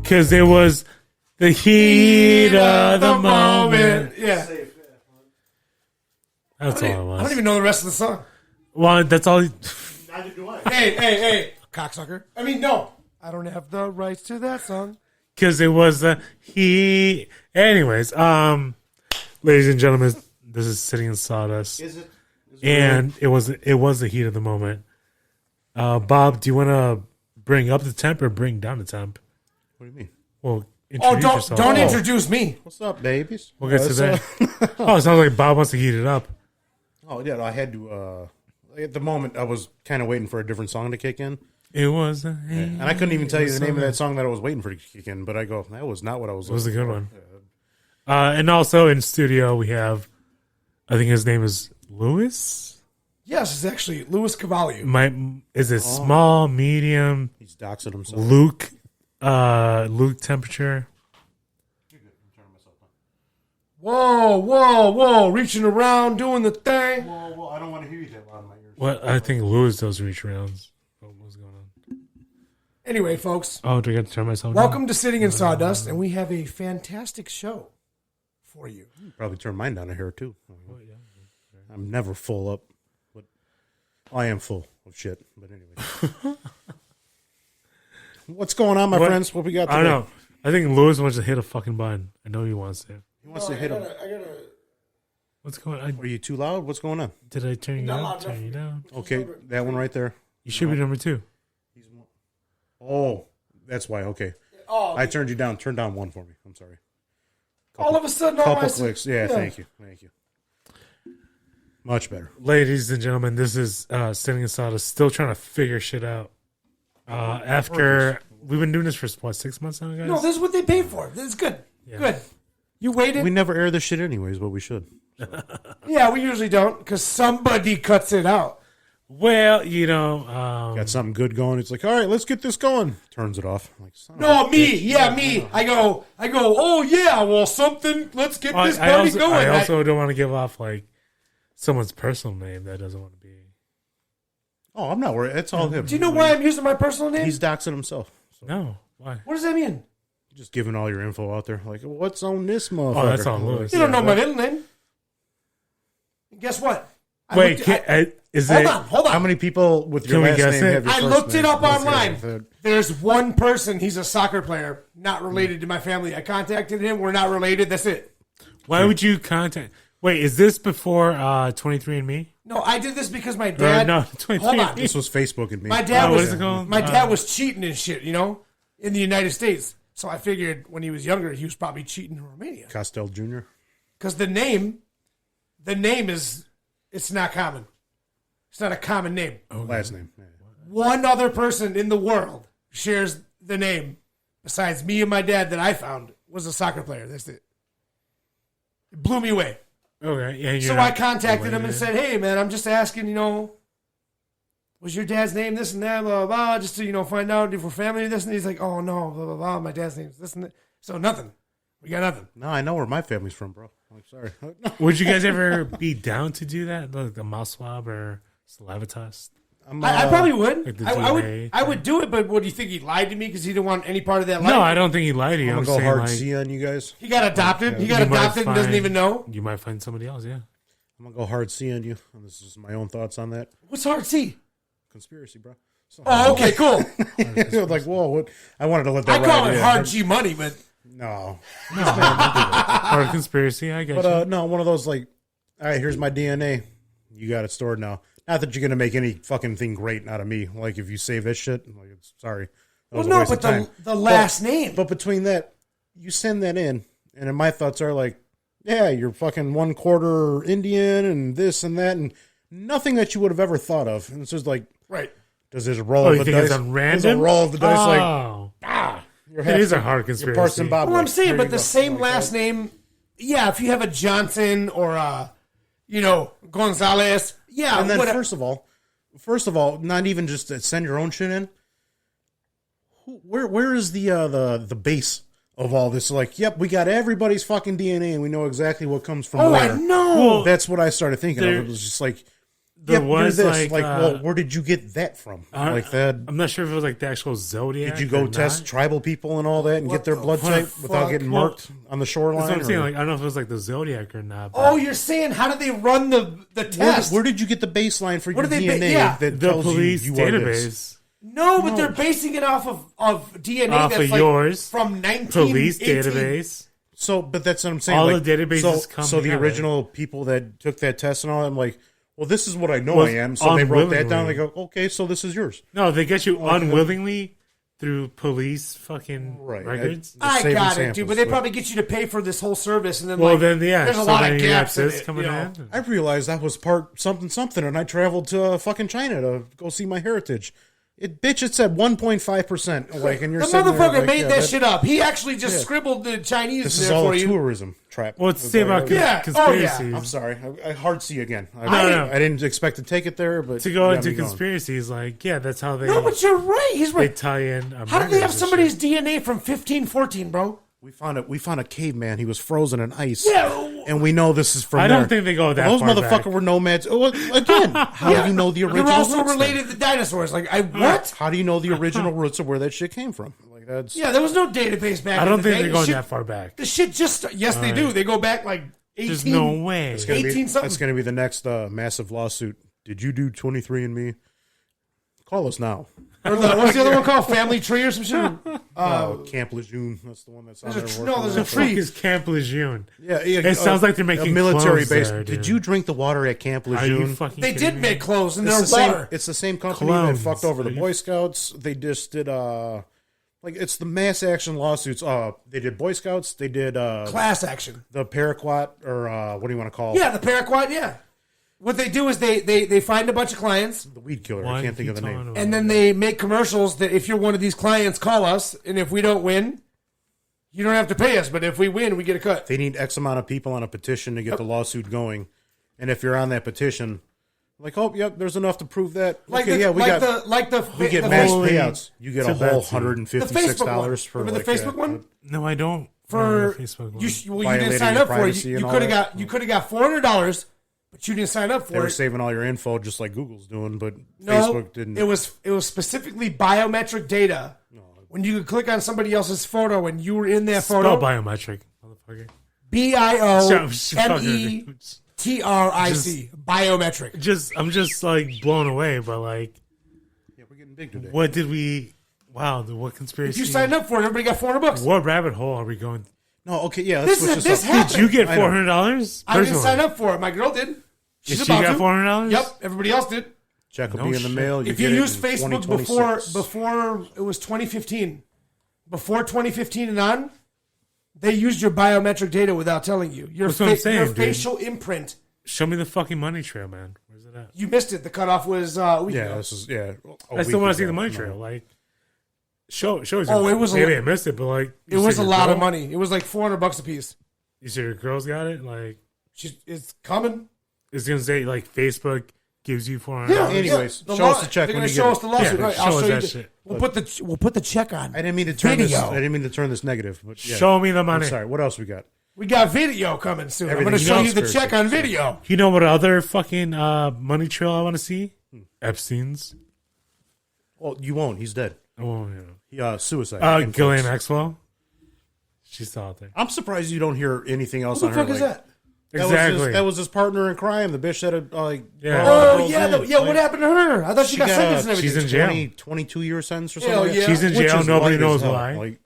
Because it was the heat of the moment. Yeah. That's all it was. I don't even know the rest of the song. Well, that's all. Neither do I. Hey, cocksucker. I mean, no. I don't have the rights to that song. Because it was the heat. Anyways, ladies and gentlemen, this is Sitting in Sawdust. Is it? And it was the heat of the moment. Bob, do you want to bring up the temp or bring down the temp? What do you mean? Well, introduce yourself. Don't introduce me. What's up, babies? We'll get to that. Oh, it sounds like Bob wants to heat it up. Oh, yeah, I had to... at the moment, I was kind of waiting for a different song to kick in. It was and I couldn't even tell you the name of that song that I was waiting for to kick in, but I go, that was not what I was It was a looking good for. one. And also in studio, we have, I think his name is Louis? Yes, it's actually Louis Cavalli. Is it small, medium? He's doxing himself. Luke temperature. Whoa. Reaching around, doing the thing. Whoa, I don't want to hear you that loud in my ears. What? I think Louis does reach rounds. What's going on? Anyway, folks. Oh, do I get to turn myself down? Welcome to Sitting in Sawdust, and we have a fantastic show for you. Probably turn mine down a hair, too. I'm never full up. But I am full of shit. But anyway. What's going on, my friends? What we got today? I don't know. I think Louis wants to hit a fucking button. I know he wants to. He wants to hit him. What's going on? Are you too loud? What's going on? Did I turn you up? Turn you down? Okay, that one right there. You should be number 2. Oh, that's why. Okay. I turned you down. Turn down one for me. I'm sorry. All of a sudden, couple clicks. Yeah, thank you. Much better. Ladies and gentlemen, this is Sitting in Sawdust, still trying to figure shit out. After we've been doing this for what, 6 months now, guys? No, this is what they pay for. This is good. Yeah. Good. You waited. We never air this shit anyways, but we should. So. Yeah, we usually don't because somebody cuts it out. Well, got something good going. It's like, all right, let's get this going. Turns it off. I'm like, me. I go. Oh yeah, well, something. Let's get this party going. I also don't want to give off like someone's personal name that doesn't want to be. Oh, I'm not worried. It's all him. Do you know why I'm using my personal name? He's doxing himself. So. No, why? What does that mean? Just giving all your info out there. Like, what's on this motherfucker? Oh, that's on Louis. You don't know my middle name. Guess what? Wait, hold on. How many people with your last name have your I first looked name? it up online. There's one person. He's a soccer player, not related to my family. I contacted him. We're not related. That's it. Why would you contact? Wait, is this before 23andMe? No, I did this because my dad. No, 23andMe. Hold on. This was Facebook and me. My dad what is it called? My dad was cheating and shit, in the United States. So I figured when he was younger, he was probably cheating in Romania. Costel Jr. Because the name is, it's not common. It's not a common name. Last name. Yeah. One other person in the world shares the name besides me and my dad that I found was a soccer player. That's it. It blew me away. Okay, yeah. So I contacted him and said, "Hey, man, I'm just asking, was your dad's name this and that, blah, blah, blah, just to, find out if we're family or this?" And he's like, "Oh, no, blah, blah, blah, my dad's name's this and that." So nothing. We got nothing. No, I know where my family's from, bro. I'm sorry. Would you guys ever be down to do that? Like a mouth swab or saliva test? I probably would. Like I would do it, but what do you think? He lied to me because he didn't want any part of that life? No, I don't think he lied to you. I'm going to go hard C on you guys. He got adopted. He got adopted and doesn't even know. You might find somebody else, yeah. I'm going to go hard C on you. And this is my own thoughts on that. What's hard C? Conspiracy, bro. So, oh, okay, cool. Like, whoa, what? I wanted to let that I call it hard G money, but... No. Hard conspiracy, I guess. But, no, one of those, like, all right, here's my DNA. You got it stored now. Not that you're going to make any fucking thing great out of me. Like, if you save this shit, like, sorry. Well, no, but the last name. But between that, you send that in, and my thoughts are like, yeah, you're fucking 1/4 Indian and this and that, and nothing that you would have ever thought of. And it's just like, right. Does this roll of the dice? It's random? Does a roll of the dice it is a hard conspiracy. Well, I'm saying, but the same last name, yeah, if you have a Johnson or a, Gonzalez, yeah. And then first of all, not even just to send your own shit in. Where is the base of all this? Like, yep, we got everybody's fucking DNA and we know exactly what comes from where. I know. Well, that's what I started thinking of. It was just like, there was like well, where did you get that from? Like that. I'm not sure if it was like the actual zodiac. Did you go or test not. tribal people and all that and get their blood type without getting marked on the shoreline? That's what I'm saying. Like, I don't know if it was like the zodiac or not. Oh, you're saying how did they run the test? Where did you get the baseline for your did they DNA yeah. that the tells police you are this? database. No, but they're basing it off of DNA Off that's of like yours. from 1918. Police database. So, but that's what I'm saying. All like, the databases come So the together. original people that took that test and all, I'm like, well, this is what I know Was I am. So they wrote that down. unwillingly. They go, okay, so this is yours. No, they get you unwillingly through police fucking records. I saving got it, samples, dude. But they but- probably get you to pay for this whole service, and then Well, like, then yeah. there's a so lot then of you got gaps in this it. coming You know? in. I realized I was part something, and I traveled to fucking China to go see my heritage. It said 1.5%. Like, and you're The sitting there motherfucker like, made yeah, that shit up. He actually just scribbled the Chinese This in is there all for a you. tourism trap. Well, it's the same about Yeah. conspiracies. I'm sorry. I hard see again. No. I didn't expect to take it there, but To go you got into me going. conspiracies, like, yeah, that's how they No, but you're right. He's they right. tie in. How did they have somebody's DNA from 1514, bro? We found a caveman. He was frozen in ice. Yeah. And we know this is from I there. don't think they go that Those far motherfuckers back. were nomads. Oh, again, how do you know the original You're also roots then? related to dinosaurs. Like, what? How do you know the original roots of where that shit came from? Like that's Yeah, there was no database back I in don't the think day. they're going shit, that far back. The shit just... Yes, they do. They go back like 18... There's no way. It's gonna be- 18 something. That's going to be the next massive lawsuit. Did you do 23andMe? Call us now. Or what's the other one called? Family Tree or some shit? Camp Lejeune. That's the one that's on there. there's a- working no, there's on a it. tree. Fuck is Camp Lejeune? Yeah, It sounds like they're making a military clones base. there, Did dude. you drink the water at Camp Are you Lejeune? fucking They kidding did me? make clothes in It's their the same. water. It's the same company Clones. that fucked over the Are you- Boy Scouts. They just did like it's the mass action lawsuits. They did Boy Scouts. They did Class action. the Paraquat or what do you want to call Yeah, the paraquat, yeah. What they do is they find a bunch of clients, the weed killer? Why I can't think you of the talking name. about and then they make commercials that if you're one of these clients, call us, and if we don't win, you don't have to pay us, but if we win, we get a cut. They need X amount of people on a petition to get the lawsuit going, and if you're on that petition, like, oh, yep, there's enough to prove that. Like okay, the, yeah, we like got the like the we get the mass Holy payouts. You get a to whole Betsy. $156 for Remember like, the Facebook one? No, I don't. For remember the Facebook one. you didn't Violating sign your up for it. privacy You and all could have that. got $400, but you didn't sign up They for were it. saving all your info just like Google's doing, but No, Facebook didn't. it was specifically biometric data. When you could click on somebody else's photo and you were in that Spell photo, biometric, motherfucker. BIOMETRIC, biometric. I'm just like blown away, but like, Yeah, we're getting big today. what did we? Wow, what If conspiracy? you signed up for it, everybody got $400. What rabbit hole are we going? No, okay, yeah. This Let's is- switch this up. happened. Did you get I know. $400? I didn't sign up for it. My girl did. She's Did she about got to. $400? Yep, everybody else did. Check will No be in the shit. mail. If you get it use in Facebook 2026. before it was 2015, before 2015 and on, they used your biometric data without telling you. Your, That's what I'm saying, your dude. facial imprint. Show me the fucking money trail, man. Where's it at? You missed it. The cutoff was a week Yeah, ago. this is a I still week want to see ago. the money No. trail. Like, show us. Oh, it was a maybe lo- I missed it, but like, It you was said a your lot of girl- money. It was like $400 a piece. You said your girl's got it. Like, It's coming. it's gonna say like Facebook gives you $400. Yeah. Anyways, The show us the check They're when going to you show get us it. the lawsuit. Yeah, Right, show I'll us show you. that the- shit. We'll put the check on. I didn't mean to turn this. Video. I didn't mean to turn this negative, but yeah. Show me the I'm money. sorry. What else we got? We got video coming soon. I'm Everything going to show else you the is check on conspiracy. video. You know what other fucking money trail I want to see? Epstein's. Well, you won't. He's dead. Oh, yeah. Suicide. Ghislaine Maxwell. She's still out there. I'm surprised you don't hear anything else Who on the her. fuck is like, that? Exactly. That was his partner in crime. The bitch that had Yeah. Oh, yeah. What happened to her? I thought she got got sentenced and everything. she's in jail. 22-year sentence or Hell something. like that? yeah. She's in Which jail. is Nobody light as knows hell. why. Like,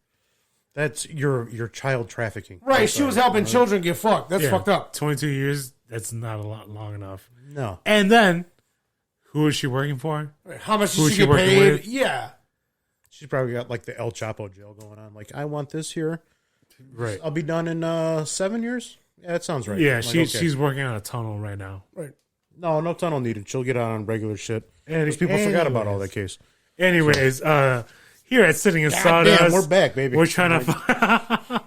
that's your child trafficking. Right, I'm she was sorry. helping children get fucked. That's Yeah. fucked up. 22 years. That's not a lot long enough. No. And then, who is she working for? How much Who did is she she get working paid? with? Yeah. She's probably got like the El Chapo jail going on. Like, I want this here. Right. I'll be done in 7 years. Yeah, that sounds right. Yeah, Like, she's working on a tunnel right now. Right. no tunnel needed. She'll get out on regular shit. Any- Because people forgot about all that case. Anyways, here at Sitting in God Sawdust, damn, we're back, baby. We're trying to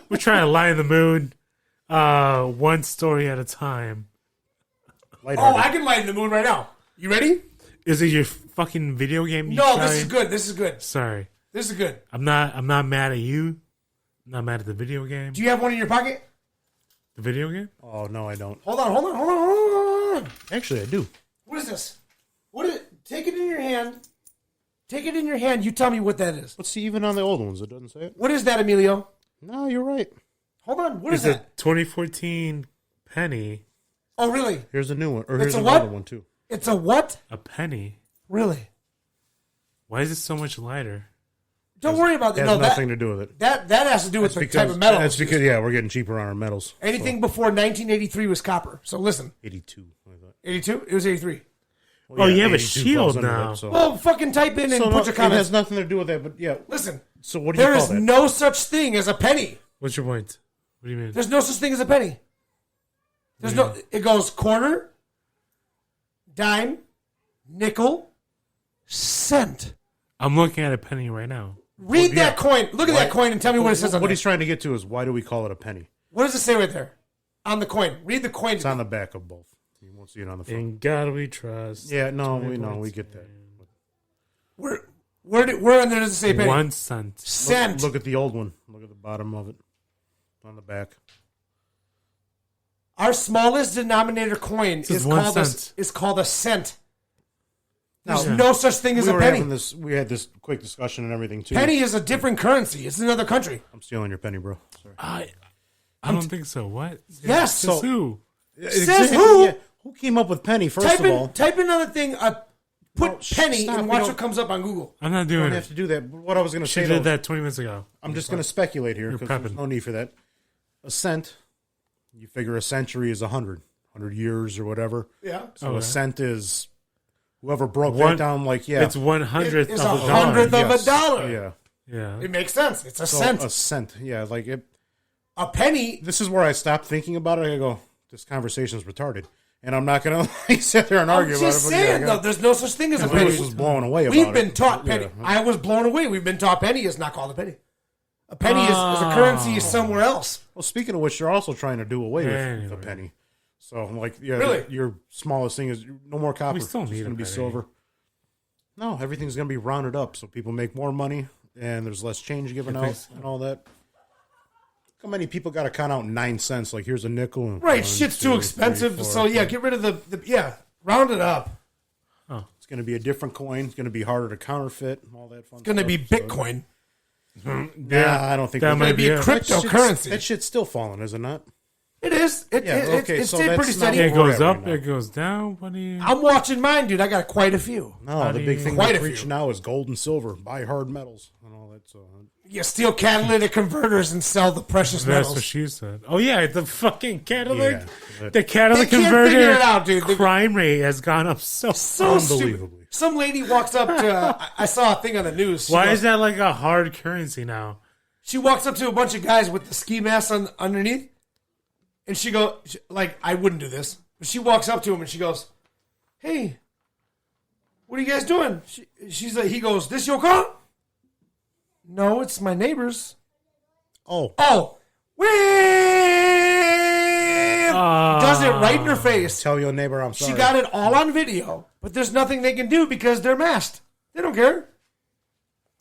we're trying to lighten the mood, one story at a time. Oh, I can lighten the mood right now. You ready? Is it your fucking video game? No, this is good. This is good. Sorry, This is good. I'm not mad at you. I'm not mad at the video game. Do you have one in your pocket? The video game? Oh, no, I don't. Hold on. on. Actually, I do. What is this? Take it in your hand. Take it in your hand. You tell me what that is. But see, even on the old ones, it doesn't say it. What is that, Emilio? No, you're right. Hold on. What is It's a that? 2014 penny. Oh, really? Here's a new one. Or It's here's a another what? one, too. It's a what? A penny. Really? Why is it so much lighter? Don't worry about It that. has No, nothing to do with it. that has to do with the type of metal. That's because, we're getting cheaper on our metals. Anything before 1983 was copper. So listen. 82, I thought. 82? It was 83. Oh, you have a 82 shield falls under now. that, so. Well, fucking type in and So put your it comments. has nothing to do with that, but yeah. Listen. So what do you There call is that? no such thing as a penny. What's your point? What do you mean? There's no such thing as a penny. There's no. It goes quarter, dime, nickel, cent. I'm looking at a penny right now. Read that coin. Look at that coin and tell me what it says on What there. he's trying to get to is why do we call it a penny? What does it say right there on the coin? Read the coin. It's on the back of both. You won't see it on the front. In God we trust. Yeah, no, we get that. Where under does it say penny? 1 cent. Cent. Look at the old one. Look at the bottom of it. On the back. Our smallest denominator coin This is is 1 called cent. a cent. There's Now, no such thing as a penny. We had this quick discussion and everything too. Penny is a different currency. It's another country. I'm stealing your penny, bro. Sorry. I don't think so. What? Yes. Says who? Says who? Yeah, who came up with penny? First Type of all, in another thing. Put No, penny stop, and we watch don't- what comes up on Google. I'm not you doing don't have it. to do that. But what I was going to She say, did though, that 20 minutes ago. I'm just going to speculate here because there's prepping. no need for that. A cent, you figure a century is 100 years or whatever. Yeah. So Okay. a cent is whoever broke One- that down. Like It's 1/100th It's of a 100th dollar. of a dollar. Yeah. Yeah. It makes sense. It's a So cent. a cent. Yeah. Like it. A penny. This is where I stopped thinking about it. I go, this conversation's retarded, and I'm not going to like sit there and I'm argue about it. just But saying, yeah, though, there's no such thing as a I penny. was blown away about We've it. been taught penny. Yeah. I was blown away. We've been taught penny is not called a penny. A penny is a currency somewhere else. Well, speaking of which, you're also trying to do away with Anyway. the penny. So, like, yeah, Really? your smallest thing is no more copper. We still It's need going a to be penny. silver. No, everything's going to be rounded up, so people make more money, and there's less change given out and all that. How many people got to count out 9 cents? Like, here's a nickel. And Right, 1, shit's 2, too expensive. 3, 4, So, yeah, get rid of the round it up. It's going to be a different coin. It's going to be harder to counterfeit and all that fun It's going to be Bitcoin. Yeah, I don't think that we're might It'd be a Yeah. cryptocurrency. That shit's still falling, is it not? It is. It so stayed pretty that's steady. not- It goes Whatever, up. no. It goes down. What do you? I'm watching mine, dude. I got quite a few. No, How the do big you- thing Quite we're a few. preaching now is gold and silver. Buy hard metals and all that. So You steal catalytic converters and sell the precious That's what metals. she said. Oh yeah, the fucking catalytic. Yeah. The catalytic They can't converter figure it out, dude. crime rate has gone up so. So stupid. Unbelievably. Some lady walks up to. I saw a thing on the news. She Why goes- is that like a hard currency now? She walks up to a bunch of guys with the ski masks on underneath, and she goes, like, I wouldn't do this, but she walks up to him and she goes, "Hey, what are you guys doing?" She's like, he goes, "This your car?" "No, it's my neighbor's." Oh, "Oh, wham!" Does it right in her face. tell your neighbor I'm sorry. She got it all on video, but there's nothing they can do because they're masked. They don't care.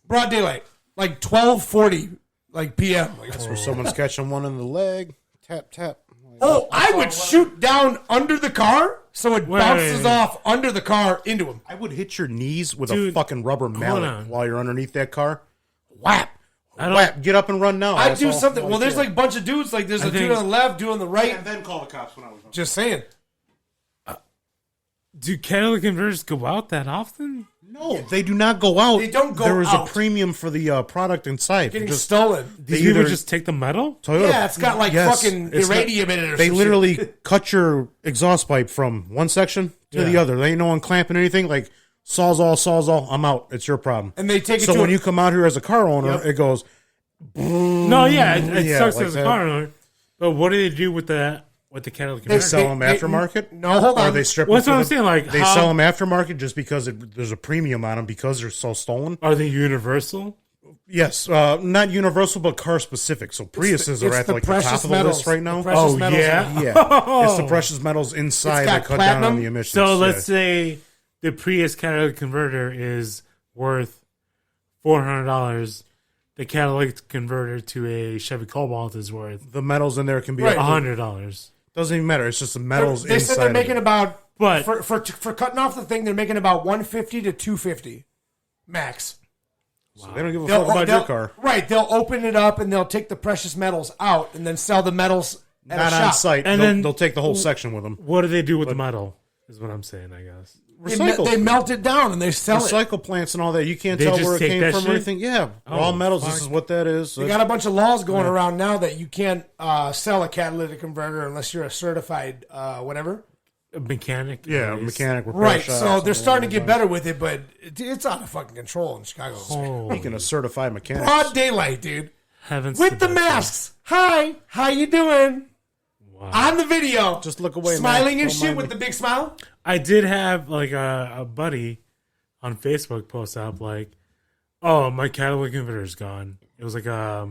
Broad daylight, like 12:40, like p.m. Like, Or someone's catching one in the leg. Tap, tap. oh, I would shoot down under the car so it Wait. bounces off under the car into him. I would hit your knees with a Dude, fucking rubber mallet on. while you're underneath that car. Whap. I don't. Whap. Get up and run now. I'd do asshole. something. Well, there's yeah. like a bunch of dudes. Like there's a dude think- on the left, dude on the right. And then call the cops when I was Just saying. Do catalytic converters go out that often? No, they do not go out. They don't go There is out. a premium for the product inside. Getting Just stolen. These They people either- just take the metal. Toyota. Yeah, it's got like Yes, fucking it's not- irradium in it or They some literally shit. cut your exhaust pipe from one section to the Yeah. other. They ain't no one clamping anything. Like, sawzall, I'm out. It's your problem. And they take it So to when a- you come out here as a car owner, Yep. it goes, No, yeah, it Yeah, sucks like as a that. car owner. But what do they do with the catalytic they converter? sell them they- aftermarket. No, hold Or on. they strip Well, that's them what I'm for saying. Like, They how, sell them aftermarket just because there's a premium on them because they're so stolen. Are they universal? Yes, not universal, but car specific. So Priuses are it's at the like the precious top of the metals. list right now. The precious Oh, metals yeah? in it. Yeah, it's the precious metals inside It's got that cut down on platinum. the emissions. So let's Yeah. say the Prius catalytic converter is worth $400. The catalytic converter to a Chevy Cobalt is worth the metals in there can be Right. up to- $100. Doesn't even matter. It's just the metals They inside. said they're of making it. about But for cutting off the thing, they're making about $150 to $250 max. So they don't give a fuck about your car. Right. They'll open it up and they'll take the precious metals out and then sell the metals at Not a on shop. site. And And then- they'll take the whole section with them. what do they do with the metal? Is what I'm saying, I guess. They melt it down and they sell it. Recycle plants and all that. You can't They tell just where it take came that from shit? or anything. Yeah. Raw metals, this is what that is. They got a bunch of laws going around now that you can't sell a catalytic converter unless you're a certified whatever. A mechanic. Yeah, at least. mechanic repair Right. shops, So they're something starting to along get those better with it, but it's out of fucking control in Chicago. Oh, Speaking of certified mechanics. Broad daylight, dude. heavens With to the that. masks. Hi. How you doing? Wow. On the video. Just look away, man. Smiling and Don't shit mind with me. the big smile. I did have like a buddy on Facebook post up like, "Oh, my catalytic converter is gone." It was like a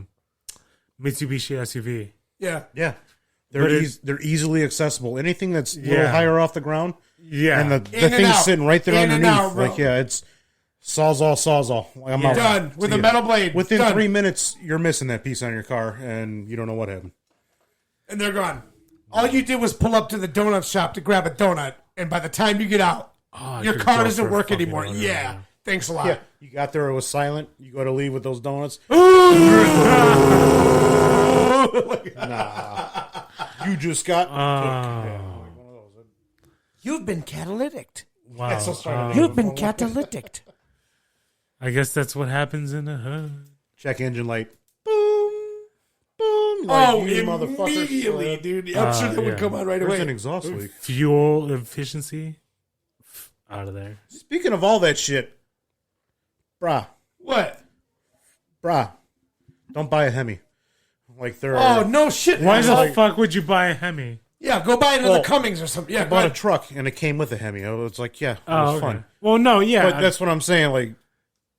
Mitsubishi SUV. Yeah. Yeah. But They're easily accessible. Anything that's a little Yeah. high off the ground, Yeah, and the In and thing's out. sitting right there In and underneath. out, bro. Like, yeah, it's sawzall. I'm out. Done. With See a ya. metal blade. Within Done. 3 minutes, you're missing that piece on your car, and you don't know what happened. And they're gone. All you did was pull up to the donut shop to grab a donut, and by the time you get out, I your could car go doesn't for a work fucking anymore. donut, Yeah. Thanks a lot. Yeah, you got there, it was silent. You go to leave with those donuts. You just got. You've been catalytic. Wow. That's so sorry. You've been catalytic. I guess that's what happens in a hood. Check engine light. Boom. Boom. Like, Oh, you motherfucker. immediately, dude. I'm sure that would yeah. come on right Where's away. an exhaust leak? Fuel efficiency, out of there. Speaking of all that shit, brah, What? don't buy a Hemi. Like there Oh, are. no shit. Why the asshole. fuck would you buy a Hemi? Yeah, go buy another Well, Cummings or something. Yeah, I go bought a ahead. truck and it came with a Hemi. I was like, yeah, it Oh, was okay. fun. Well, no, yeah, But that's what I'm saying. Like,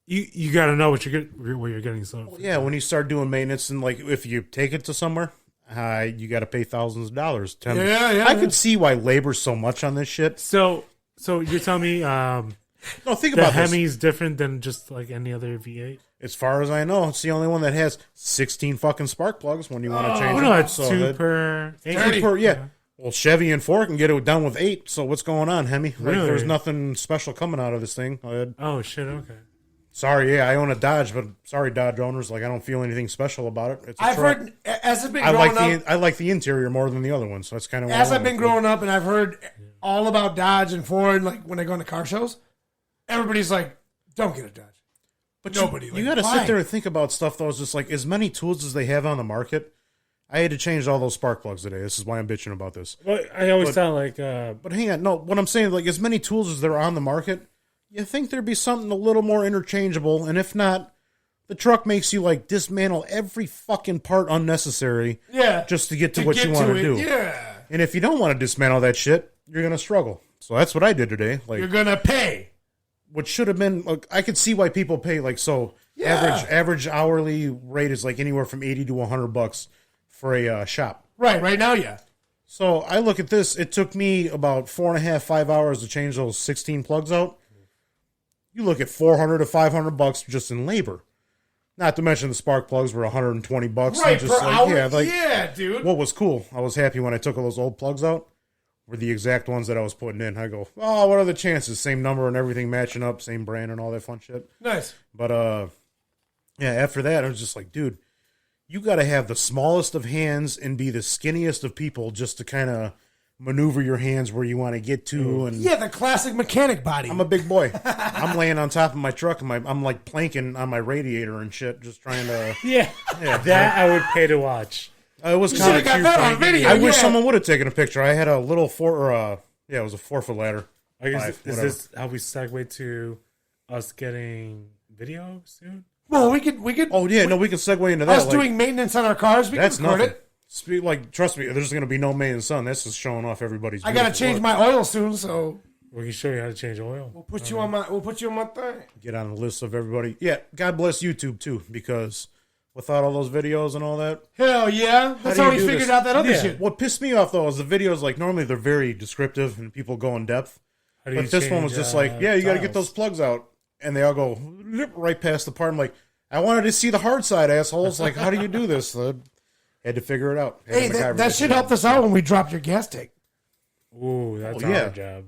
you got to know what you're getting. So yeah, when you start doing maintenance and like if you take it to somewhere, you got to pay thousands of dollars. Yeah. I could see why labor's so much on this shit. So you're telling me No, think the about this. Hemi's different than just like any other V8? As far as I know, it's the only one that has 16 fucking spark plugs when you want to change Oh it. no, it's So two that- per. eight. 30. yeah. Well, Chevy and Ford can get it done with 8. So what's going on, Hemi? Like, Really? there's nothing special coming out of this thing. Oh shit! Okay. Sorry, yeah, I own a Dodge, but sorry, Dodge owners. Like, I don't feel anything special about it. It's a I've truck. heard, as I've been I growing like up, I like the interior more than the other one. So that's kind of as I've been growing up, and I've heard all about Dodge and Ford, like when I go into car shows, everybody's like, "Don't get a Dodge." But nobody. You Like, got to why? sit there and think about stuff though. It's just like as many tools as they have on the market. I had to change all those spark plugs today. This is why I'm bitching about this. Well, I always sound like But hang on, no. What I'm saying, like as many tools as there are on the market, you think there'd be something a little more interchangeable, and if not, the truck makes you like dismantle every fucking part unnecessary, Yeah, just to get to what you want to do. Yeah, And if you don't want to dismantle that shit, you're gonna struggle. So that's what I did today. Like, you're gonna pay. what should have been, like, I could see why people pay like so. Yeah. Average hourly rate is like anywhere from $80 to $100 for a shop. Right now, yeah. So I look at this. It took me about 4.5, 5 hours to change those 16 plugs out. You look at $400 to $500 just in labor. Not to mention the spark plugs were $120. Right, And just per like, hour. yeah, like Yeah, dude. what was cool. I was happy when I took all those old plugs out. Were the exact ones that I was putting in. I go, oh, what are the chances? Same number and everything matching up, same brand and all that fun shit. Nice. But yeah, after that, I was just like, dude, you got to have the smallest of hands and be the skinniest of people just to kind of maneuver your hands where you want to get to. And Yeah, the classic mechanic body. I'm a big boy. I'm laying on top of my truck and I'm like planking on my radiator and shit, just trying to. yeah, that I would pay to watch. It was You kind should of have got cute. that on video. I wish yeah. someone would have taken a picture. I had a little it was a 4-foot ladder. I guess, 5, is whatever. this how we segue to us getting video soon? Well, we could. Oh yeah, no, we can segue into that. Us like, doing maintenance on our cars. We that's can record nothing. it. Like, trust me, there's going to be no maintenance on this. Is showing off everybody's. I gotta beautiful change work. my oil soon, so We can show you how to change oil. we'll put you on my. We'll put you on my thing. Get on the list of everybody. Yeah, God bless YouTube too, because without all those videos and all that. Hell yeah! That's do how you we do figured this? out that other Yeah. shit. What pissed me off though is the videos. Like normally they're very descriptive and people go in depth, How do you but this one was change, just like, yeah, you got to get tiles? those plugs out, and they all go right past the part. I'm like, I wanted to see the hard side, assholes. Like, how do you do this? Had to figure it out. Had Hey, to that MacGyver shit it. helped us out when we dropped your gas tank. Ooh, that's Oh, yeah. our job.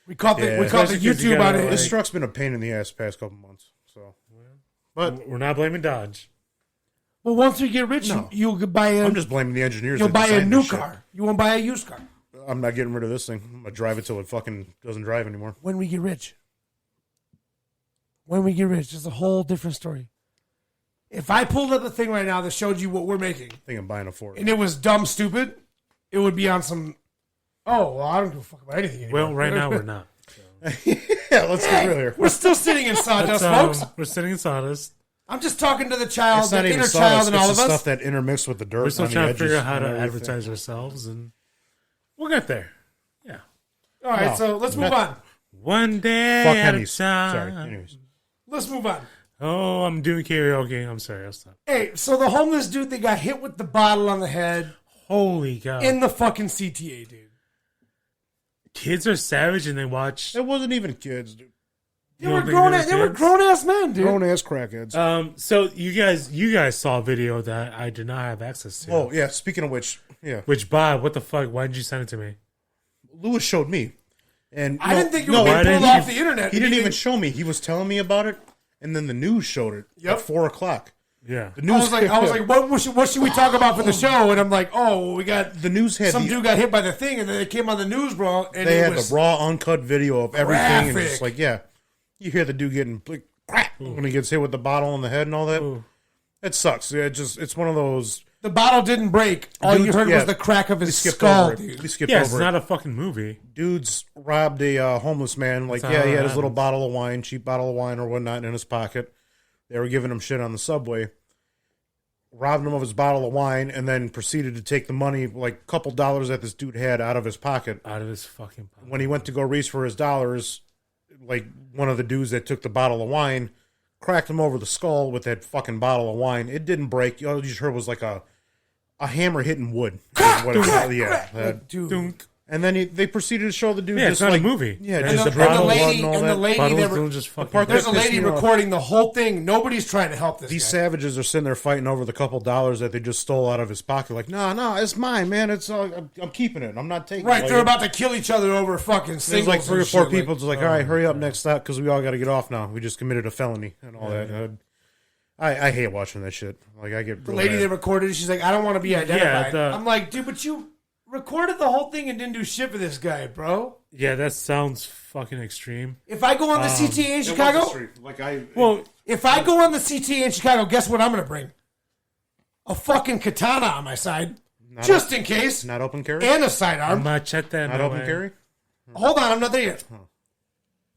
We caught the Yeah. YouTube you on gotta, it. like- This truck's been a pain in the ass the past couple months. So, but We're not blaming Dodge. Well, once we get rich, No. you'll buy a I'm just blaming the engineers. you'll that buy a designed new this shit. car. You won't buy a used car I'm not getting rid of this thing. I'm gonna drive it till it fucking doesn't drive anymore. when we get rich. When we get rich, it's a whole different story. If I pulled up the thing right now that showed you what we're making, I think I'm buying a Ford. and it was dumb stupid, it would be on some. Oh well, I don't give a fuck about anything anymore. Well, right now we're not. Yeah, let's get real here. We're still sitting in sawdust, folks. We're sitting in sawdust. I'm just talking to the child, It's the not even inner sawdust. child in all It's of the us. stuff that intermixed with the dirt. We're still on the trying to edges figure out how and to everything. advertise ourselves, and we'll get there. Yeah. All right, No. so let's move on. One day Fuck at a Henny's. time. Sorry. Anyways, Let's move on. Oh, I'm doing karaoke. I'm sorry. I'll stop. Hey, so the homeless dude that got hit with the bottle on the head Holy cow. in the fucking CTA, dude. Kids are savage and they watch. it wasn't even kids, dude. They You were don't think grown. They were kids? grown ass men, dude. Grown ass crackheads. So you guys saw a video that I did not have access to. Oh yeah. Speaking of which, yeah, Which, Bob, what the fuck? Why did you send it to me? Lewis showed me, and I didn't think it no, would why be pulled didn't off the internet. he didn't even show me. He was telling me about it, and then the news showed it Yep. at 4:00. Yeah. The I news. was like, what should we talk about for the show? And I'm like, oh, we got the news had some the, dude got hit by the thing, and then it came on the news, bro. And they it had was the raw, uncut video of everything, and graphic. just like, yeah, you hear the dude getting like, crack when he gets hit with the bottle on the head and all that. Ooh. It sucks. It's one of those. the bottle didn't break. All you Dude, heard yeah, was the crack of We his skipped skull, over it. dude. We skipped Yeah, it's over it. not a fucking movie. Dudes robbed a homeless man. Like, That's yeah, how he it had his little happens. bottle of wine, cheap bottle of wine or whatnot in his pocket. They were giving him shit on the subway. Robbed him of his bottle of wine and then proceeded to take the money, like a couple dollars that this dude had out of his pocket. Out of his fucking pocket. When he went to go reach for his dollars, like one of the dudes that took the bottle of wine cracked him over the skull with that fucking bottle of wine. It didn't break. All you just heard was like a hammer hitting wood. is what it was. Yeah. Like, dude. Dunk. And then they proceeded to show the dude Yeah, just it's not like a movie. Yeah, And just the- the bottle and the of blood lady- and all and the that. lady- Bottles they were- don't just fucking. part There's a That pissed lady me off. recording the whole thing. Nobody's trying to help this These guy. savages are sitting there fighting over the couple dollars that they just stole out of his pocket. Like, no, it's mine, man. It's I'm keeping it. I'm not taking it. Right, Like, they're about to kill each other over fucking There's singles. like 3 or and 4 shit, people like, just like, all right, hurry up next stop because we all got to get off now. We just committed a felony and all that. I hate watching that shit. Like, I get the real lady mad. that recorded it, she's like, I don't want to be identified. the- I'm like, dude, but you recorded the whole thing and didn't do shit for this guy, bro. Yeah, that sounds fucking extreme. If I go on the CTA in Chicago, Well, if I go on the CTA in Chicago, guess what I'm going to bring? A fucking katana on my side, just in case, not open carry. and a sidearm. I'm gonna check that. Not no open way. carry. Hold on, I'm not there yet.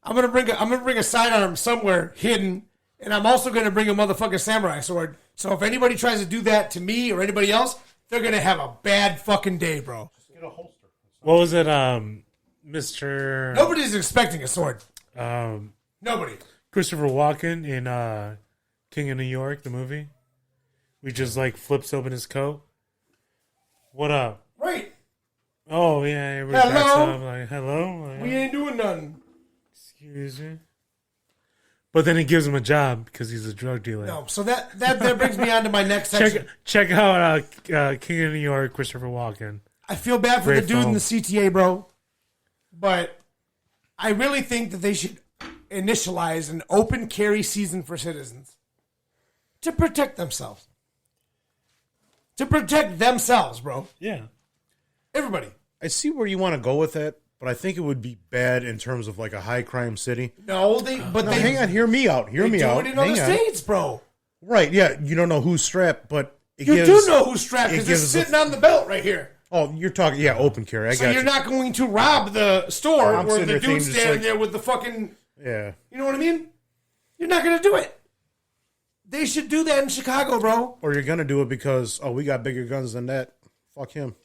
I'm gonna bring a sidearm somewhere hidden, and I'm also gonna bring a motherfucking samurai sword. So if anybody tries to do that to me or anybody else, they're gonna have a bad fucking day, bro. Get a holster. What was it, Mr. Nobody's expecting a sword. Um, Nobody. Christopher Walken in King of New York, the movie? We just like flips open his coat. What up? Right. Oh yeah, everybody Hello? backs up, like hello. Like, We ain't doing nothing. excuse me. But then he gives him a job because he's a drug dealer. No. So that brings me on to my next check section. check out King of New York, Christopher Walken. I feel bad for Great the dude in film. the CTA, bro. But I really think that they should initialize an open carry season for citizens to protect themselves. To protect themselves, bro. Yeah. Everybody. I see where you want to go with that, but I think it would be bad in terms of like a high crime city. No, they. But No, they hang on, hear me out. Hear They me do out. it in Hang other on. states, bro. Right? Yeah, you don't know who's strapped, but it You gives, do know who's strapped it because it's gives sitting on the belt right here. Oh, you're talking. Yeah, open carry. I So got you're you. not going to rob the store I'm where sitting the there thinking dude's just standing like- there with the fucking. Yeah. You know what I mean? You're not going to do it. They should do that in Chicago, bro. Or you're gonna do it because we got bigger guns than that. Fuck him.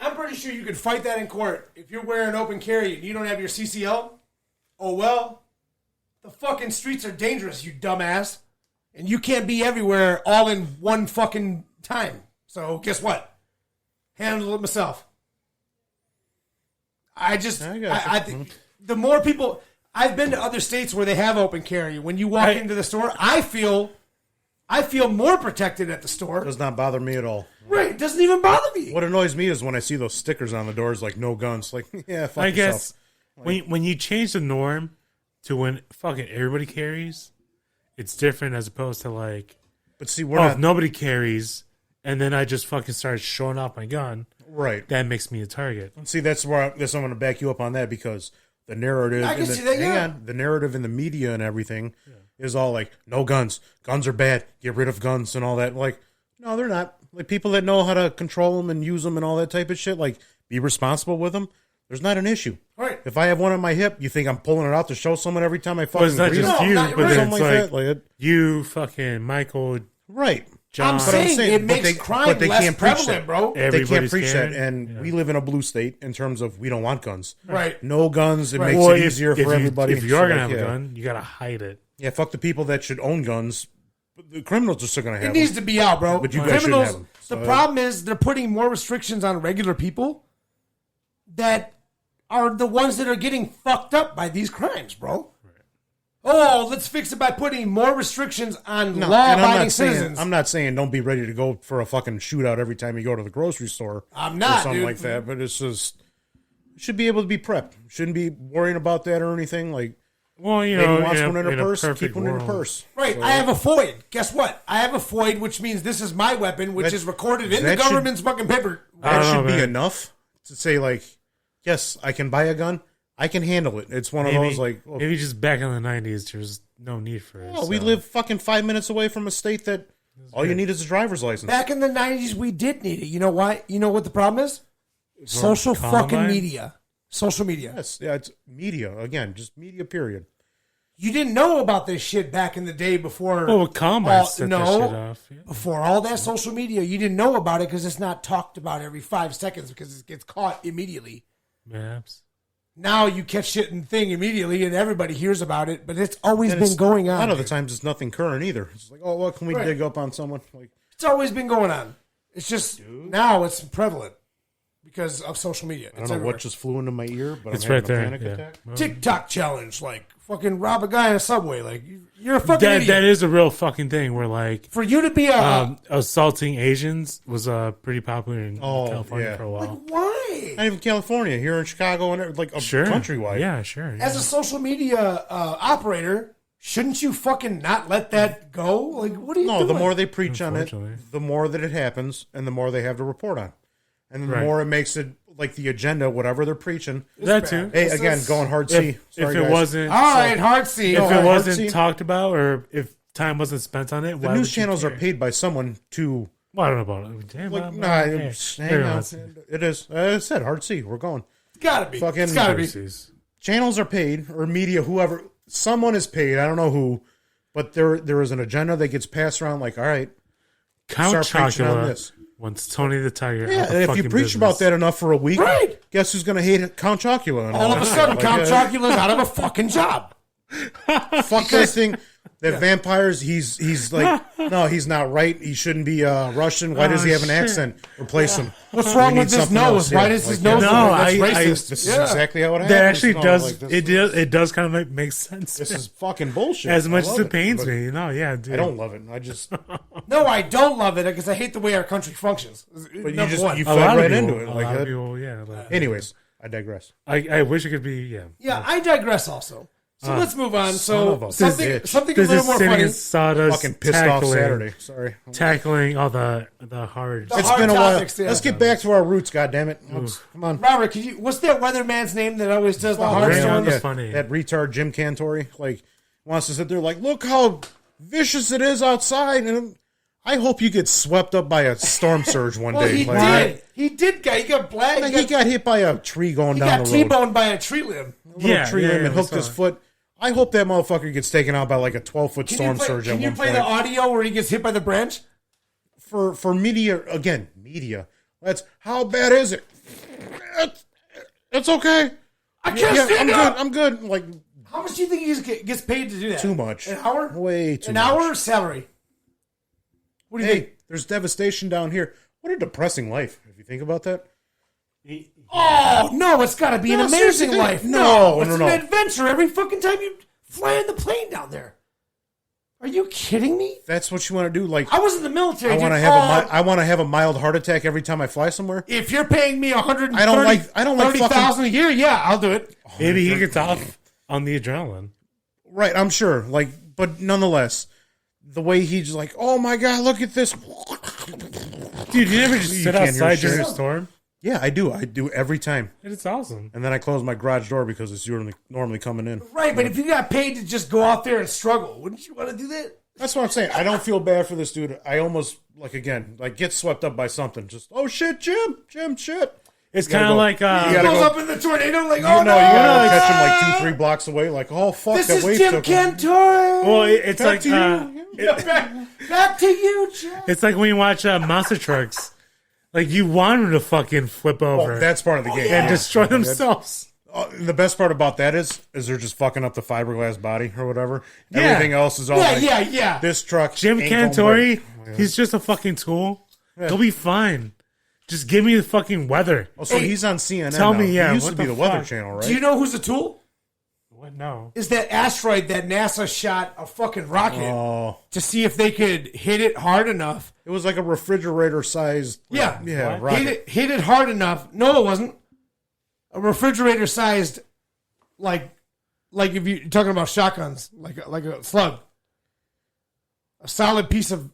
I'm pretty sure you could fight that in court. If you're wearing open carry and you don't have your CCL, oh well. The fucking streets are dangerous, you dumbass. And you can't be everywhere all in one fucking time. So guess what? Handle it myself. I got you. think the more people... I've been to other states where they have open carry. When you walk into the store, I feel I feel more protected at the store. Does not bother me at all. Right, it doesn't even bother me. What annoys me is when I see those stickers on the doors like no guns. Like, yeah, fuck I yourself. guess when you change the norm to when fucking everybody carries, it's different as opposed to like, But see, we're if not nobody carries, and then I just fucking start showing off my gun. right. That makes me a target. See, that's where I'm going to back you up on that because the narrative, I can in the, see that, hang yeah. on, the narrative in the media and everything is all like, no guns, guns are bad, get rid of guns and all that. Like, no, they're not. Like people that know how to control them and use them and all that type of shit, like be responsible with them. There's not an issue. Right. If I have one on my hip, you think I'm pulling it out to show someone every time I fucking Well, it's not breathe? just No, you, not but right. then Something it's like like that, like it- you, fucking Michael, right. John. I'm saying, it but makes crime but they less can't preach prevalent, that. bro. They can't Everybody's preach scared. that, and we live in a blue state in terms of we don't want guns. Right. No guns. It Right. makes Well, it easier for everybody. If you are So, gonna like, have a yeah. gun, you gotta hide it. Yeah, fuck the people that should own guns. The criminals are still going to It have needs them. to be out, bro. But you guys shouldn't have them. The So- problem is they're putting more restrictions on regular people that are the ones that are getting fucked up by these crimes, bro. Oh, let's fix it by putting more restrictions on No, and law-abiding citizens. I'm not saying don't be ready to go for a fucking shootout every time you go to the grocery store. I'm not, or something dude. like that. But it's just you should be able to be prepped. Shouldn't be worrying about that or anything. Like Well, you maybe know, wants in one in a her purse, perfect keep one in her world. purse. Right, So I have a Foyd. Guess what? I have a Foyd, which means this is my weapon, which That- is recorded in the that should- government's fucking paper. I that don't should know, be man. enough to say like, yes, I can buy a gun. I can handle it. It's one of Maybe, those like, well, maybe just back in the '90s, there's no need for it. oh, we so. live fucking 5 minutes away from a state that all you need is a driver's license. Back in the 90s, we did need it. You know why? You know what the problem is? Social fucking Columbine? media. Social media. Yes, yeah, it's media again, just media. Period. You didn't know about this shit back in the day before. Well, with Combine all- set no. that shit off. Yeah. Before all that social media, you didn't know about it because it's not talked about every 5 seconds because it gets caught immediately. Maps. Now you catch shit and thing immediately and everybody hears about it, but it's always And been it's- going A on. lot of the times it's nothing current either. It's like, oh, what can we Right. dig up on someone? Like, It's always been going on. It's just now it's prevalent because of social media. I don't know what just flew into my ear, but It's I'm right having there. a panic Yeah. attack. Well, TikTok challenge, like fucking rob a guy in a subway. Like you're a fucking idiot. that is a real fucking thing. Where like For you to be a assaulting Asians was pretty popular in Oh, California yeah. for a while. why? Not even California, here in Chicago and like Sure, countrywide. Yeah, sure. As a social media operator, shouldn't you fucking not let that go? Like, what are you No, doing? the more they preach on it, Unfortunately. the more that it happens, and the more they have to report on, and the Right. more it makes it like the agenda, whatever they're preaching. that bad. too. Hey, It's- again, it's- going hard C. If Sorry, it guys. wasn't, all right, hard C. if All it right. wasn't see. talked about, or if time wasn't spent on it, The why news would you channels are care? paid by someone to Well, I don't know about it. Damn, like. well, Nah, yeah. hang Everyone on. wants to- It is. I said hard C. We're going. It's gotta be. Fucking It's gotta be. Versus- Channels are paid, or media, whoever. Someone is paid. I don't know who, but there is an agenda that gets passed around. Like, all right, Count Start preaching on Chocula this. wants Tony the Tiger. yeah. out the And if you fucking preach business. about that enough for a week, Right. guess who's going to hate Count Chocula? and All of a that sudden, shit? Count Like, Chocula's out of a fucking job. fuck this thing. That vampires, he's like, no, he's not right. He shouldn't be Russian. Why does he have an shit. accent? Replace him. What's wrong We with need this something nose? else, Why yeah. does his Like, nose? No, look like that's I- racist. This Yeah. is exactly how it happens. That actually No, does. like, this- It does kind of make sense. This is fucking bullshit. as much I as love it pains but me. No, yeah, dude. I don't love it. I just, No, I don't love it because I hate the way our country functions. but you Number just one. you A fell lot right of into people, it. a Like lot of that. people, yeah. Like, Anyways, I digress. I wish it could be. Yeah. Yeah, I digress also. So let's move on. son of So a something bitch. something a This little is more sitting funny. in sawdust, Fucking pissed off Saturday. Sorry. tackling all the hard. The It's hard been a while. topics, yeah. Let's get back to our roots, goddammit. Come on. Robert, what's that weatherman's name that always does the hard Raymond. storms? That's funny. That retard Jim Cantori, like, wants to sit there like, look how vicious it is outside, and I hope you get swept up by a storm surge one Well, day. he Like, did. He did. He got black. He got hit by a tree going He down got the road. T-boned by a tree limb. A little Yeah, tree yeah, limb yeah, and we hooked saw his it. foot. I hope that motherfucker gets taken out by like a 12-foot Can storm you play, surge at can you one play point. the audio where he gets hit by the branch? For media, again, media. That's how bad is it? It's okay. I can't stand up. I'm good. Like, How much do you think he gets paid to do that? too much. An hour? Way too An much. hour salary. What do you think? Hey, there's devastation down here. What a depressing life, if you think about that. Oh no, it's got to be an No, seriously, amazing life. no, it's no. an adventure every fucking time you fly in the plane down there. Are you kidding me? That's what you want to do. Like, I was in the military. I want to have a mild heart attack every time I fly somewhere. If you're paying me $130,000 I don't like fucking a year, yeah, I'll do it. Maybe he gets off on the adrenaline. Right, I'm sure. Like, but nonetheless, the way he's just like, oh my god, look at this. Dude, you never just sit can't hear outside shit. during a storm? Yeah, I do. I do every time. It's awesome. And then I close my garage door because it's normally coming in. Right, but if you got paid to just go out there and struggle, wouldn't you want to do that? That's what I'm saying. I don't feel bad for this dude. I almost, get swept up by something. Just, oh shit, Jim, shit. It's kind of like... He goes up in the tornado like, oh no! You gotta catch him like 2-3 blocks away. Like, oh fuck, This that is wave Jim took him. Cantori! Well, it's Back like... to you. Back to you, Jim! It's like when you watch monster trucks. Like, you want them to fucking flip over Well, that's part of the game. and destroy themselves. The best part about that is they're just fucking up the fiberglass body or whatever. Yeah. Everything else is all like, Yeah. this truck. Jim ain't going Cantori, back. he's just a fucking tool. He'll be fine. Just give me the fucking weather. Oh, so he's on CNN. Tell me, now. yeah, He used what to be the the Weather fuck? Channel, right? Do you know who's a tool? What? No. Is that asteroid that NASA shot a fucking rocket Oh, to see if they could hit it hard enough? it was like a refrigerator sized. Yeah. yeah, What? rocket. Hit it hard enough. No, it wasn't. A refrigerator sized, like if you're talking about shotguns, like a slug. A solid piece of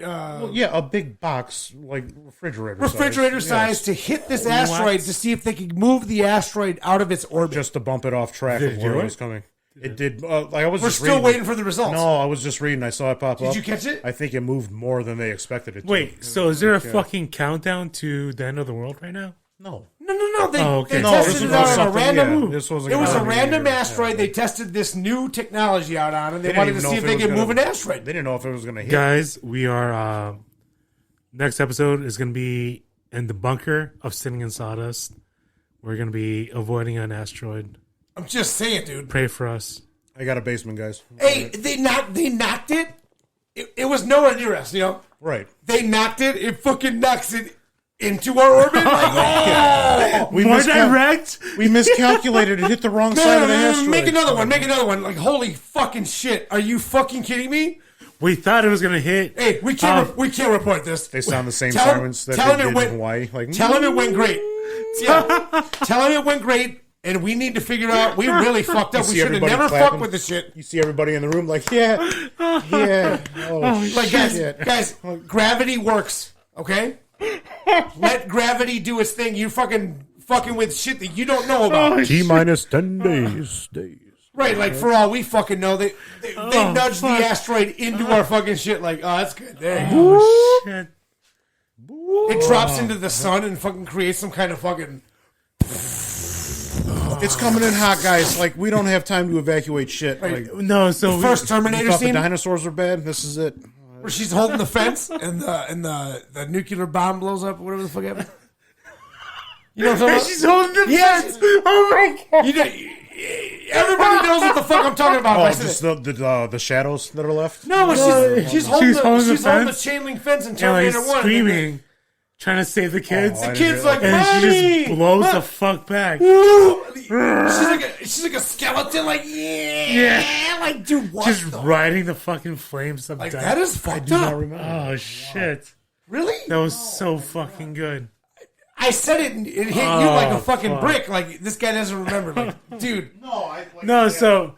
Well, yeah, a big box like refrigerator size to hit this asteroid to see if they could move the asteroid out of its orbit. just to bump it off track Did of it where do it it? was coming. It did. I was. We're just still reading. waiting for the results. No, I was just reading. I saw it pop up. Did you catch it? I think it moved more than they expected it to. Wait, so is there a fucking countdown to the end of the world right now? No. No. They, Oh, okay. they No, tested this it was out on a something- random. yeah, this was It was a like random yeah. asteroid. They tested this new technology out on, and they didn't wanted even to know see if if it they was could gonna- move an asteroid. They didn't know if it was going to hit. Guys, we are... next episode is going to be in the bunker of Sitting in Sawdust. We're going to be avoiding an asteroid. I'm just saying, dude. Pray for us. I got a basement, guys. Hey, they knocked it. It was nowhere near us, you know. Right. They knocked it. It fucking knocks it into our orbit. Like, oh! We, More miscal- direct? we miscalculated. It hit the wrong side of the asteroid. Make another one. Make another one. Like, holy fucking shit! Are you fucking kidding me? We thought it was going to hit. Hey, we can't report this. They sound the same Tell- sirens that tell they him did it in Hawaii. Like, Tell him it went great. Yeah. Tell him it went great, and we need to figure out. We really fucked up. We see should have everybody never clapping. fucked with this shit. You see everybody in the room like, yeah. Oh, Like, shit. guys, gravity works. Okay, let gravity do its thing. You fucking with shit that you don't know about. T-minus 10 days. Right, like for all we fucking know, they nudged fuck. the asteroid into our fucking shit. Like, oh, that's good. There you go. Oh, shit. It drops into the sun and fucking creates some kind of fucking. It's coming in hot, guys. Like, we don't have time to evacuate shit. Like, No, so First we Terminator thought the scene dinosaurs were bad. This is it. where she's holding the fence and the nuclear bomb blows up, or whatever the fuck happened. You know what I'm talking about? she's holding the Yes. fence. Oh my god. You know, everybody knows what the fuck I'm talking about. if I Oh, say just that. the shadows that are left? No, but she's holding the fence? chain link fence in And Terminator like 1. screaming, trying to save the kids. Oh, I The kid's like, and she Mommy! just blows the fuck back. She's like a skeleton, like, yeah. Like, dude, what? Just the- riding the fucking flames of like, death. that is fucked up. Oh shit. Really? That was so fucking good. I said it and it hit you like a fucking brick. Like, this guy doesn't remember. Like, dude. No, so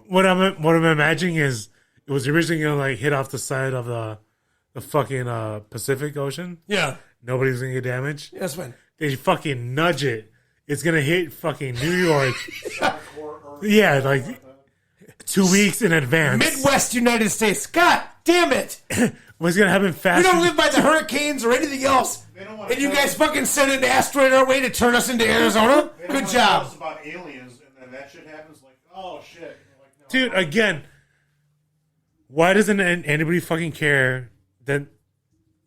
what I'm imagining is it was originally gonna like hit off the side of the fucking Pacific Ocean. Yeah. Nobody's gonna get damaged. Yeah, that's fine. They fucking nudge it. It's gonna hit fucking New York. Yeah, like 2 weeks in advance. Midwest United States. God damn it. What's gonna happen We fast? don't live by the hurricanes or anything else. And you guys fucking sent an asteroid our way to turn us into Arizona? Good job. about aliens, and then that shit happens. Like, oh shit, Dude, again, why doesn't anybody fucking care that